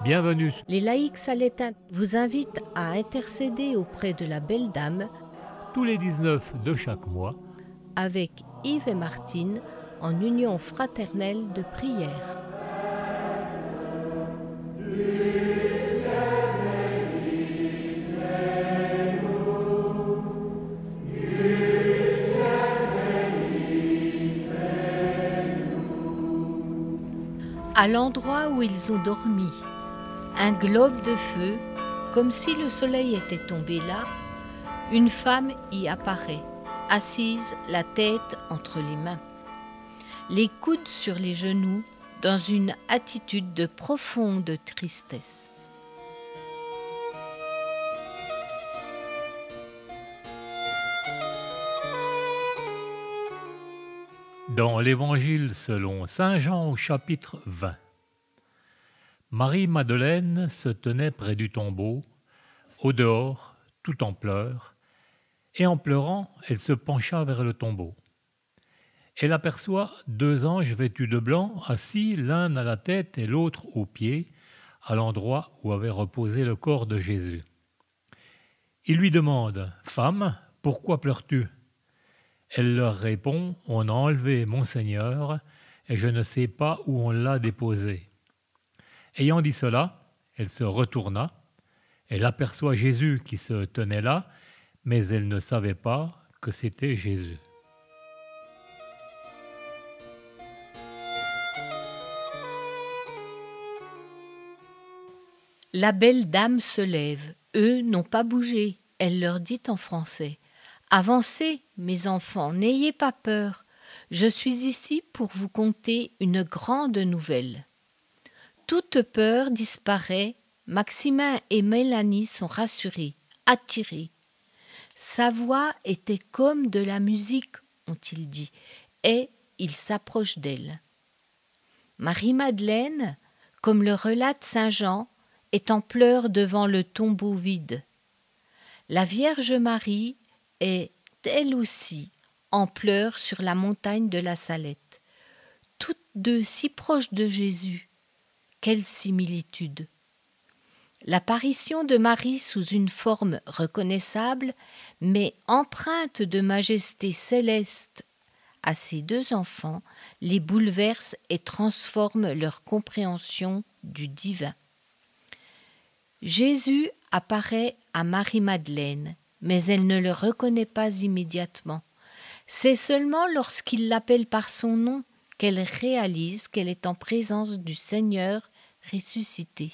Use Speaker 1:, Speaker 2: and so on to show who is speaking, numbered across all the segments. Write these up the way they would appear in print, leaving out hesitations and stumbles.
Speaker 1: Bienvenue.
Speaker 2: Les laïcs salétains vous invitent à intercéder auprès de la Belle Dame
Speaker 1: Tous les 19 de chaque mois
Speaker 2: avec Yves et Martine en union fraternelle de prière. À l'endroit où ils ont dormi, un globe de feu, comme si le soleil était tombé là, une femme y apparaît, assise, la tête entre les mains, les coudes sur les genoux, dans une attitude de profonde tristesse.
Speaker 1: dans l'Évangile selon saint Jean au chapitre 20. Marie-Madeleine se tenait près du tombeau, au dehors, tout en pleurs, et en pleurant, elle se pencha vers le tombeau. Elle aperçoit 2 anges vêtus de blanc, assis l'un à la tête et l'autre aux pieds, à l'endroit où avait reposé le corps de Jésus. Ils lui demandent « Femme, pourquoi pleures-tu » Elle leur répond « On a enlevé mon Seigneur, et je ne sais pas où on l'a déposé. » Ayant dit cela, elle se retourna. Elle aperçoit Jésus qui se tenait là, mais elle ne savait pas que c'était Jésus.
Speaker 2: La Belle Dame se lève. Eux n'ont pas bougé. Elle leur dit en français « Avancez, mes enfants, n'ayez pas peur. Je suis ici pour vous conter une grande nouvelle. » Toute peur disparaît. Maximin et Mélanie sont rassurés, attirés. Sa voix était comme de la musique, ont-ils dit, et ils s'approchent d'elle. Marie-Madeleine, comme le relate saint Jean, est en pleurs devant le tombeau vide. La Vierge Marie est, elle aussi, en pleurs sur la montagne de la Salette. Toutes deux si proches de Jésus. Quelle similitude! L'apparition de Marie sous une forme reconnaissable, mais empreinte de majesté céleste à ses 2 enfants, les bouleverse et transforme leur compréhension du divin. Jésus apparaît à Marie-Madeleine, mais elle ne le reconnaît pas immédiatement. C'est seulement lorsqu'il l'appelle par son nom qu'elle réalise qu'elle est en présence du Seigneur ressuscité.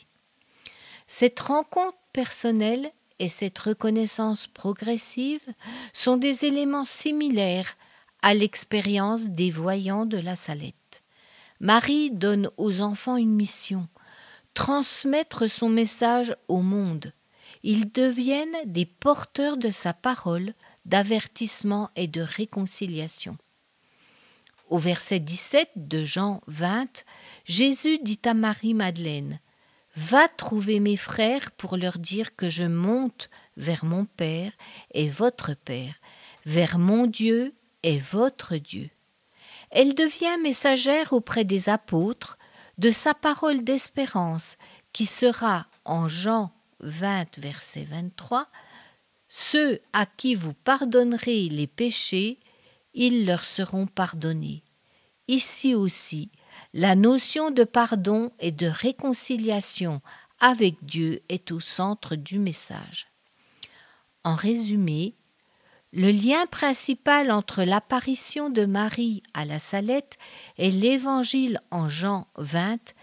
Speaker 2: Cette rencontre personnelle et cette reconnaissance progressive sont des éléments similaires à l'expérience des voyants de la Salette. Marie donne aux enfants une mission, transmettre son message au monde. Ils deviennent des porteurs de sa parole, d'avertissement et de réconciliation. Au verset 17 de Jean 20, Jésus dit à Marie-Madeleine « Va trouver mes frères pour leur dire que je monte vers mon Père et votre Père, vers mon Dieu et votre Dieu. » Elle devient messagère auprès des apôtres de sa parole d'espérance qui sera en Jean 20, verset 23, « Ceux à qui vous pardonnerez les péchés, ils leur seront pardonnés. » Ici aussi, la notion de pardon et de réconciliation avec Dieu est au centre du message. En résumé, le lien principal entre l'apparition de Marie à la Salette et l'Évangile en Jean 20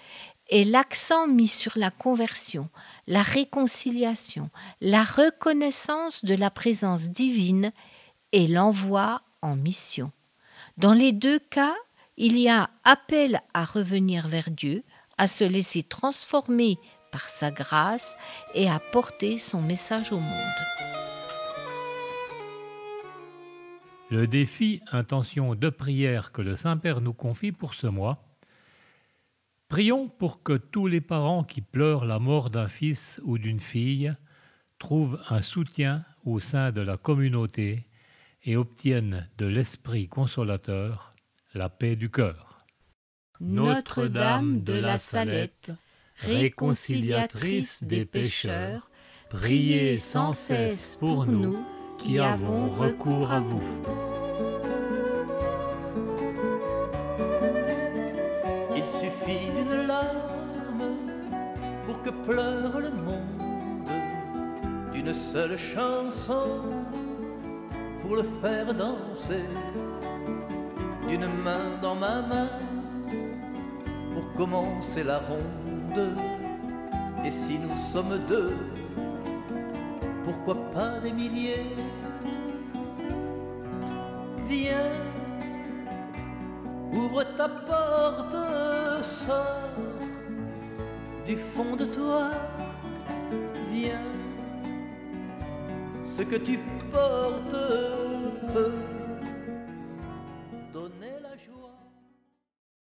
Speaker 2: est l'accent mis sur la conversion, la réconciliation, la reconnaissance de la présence divine et l'envoi en mission. Dans les 2 cas, il y a appel à revenir vers Dieu, à se laisser transformer par sa grâce et à porter son message au monde.
Speaker 1: Le défi intention de prière que le Saint-Père nous confie pour ce mois. Prions pour que tous les parents qui pleurent la mort d'un fils ou d'une fille trouvent un soutien au sein de la communauté et obtiennent de l'Esprit consolateur la paix du cœur.
Speaker 2: Notre-Dame de la Salette, réconciliatrice des pécheurs, priez sans cesse pour nous qui avons recours à vous.
Speaker 3: Il suffit d'une larme pour que pleure le monde, d'une seule chanson pour le faire danser, d'une main dans ma main pour commencer la ronde. Et si nous sommes deux, pourquoi pas des milliers? Viens, ouvre ta porte, sors du fond de toi. Viens, ce que tu portes peut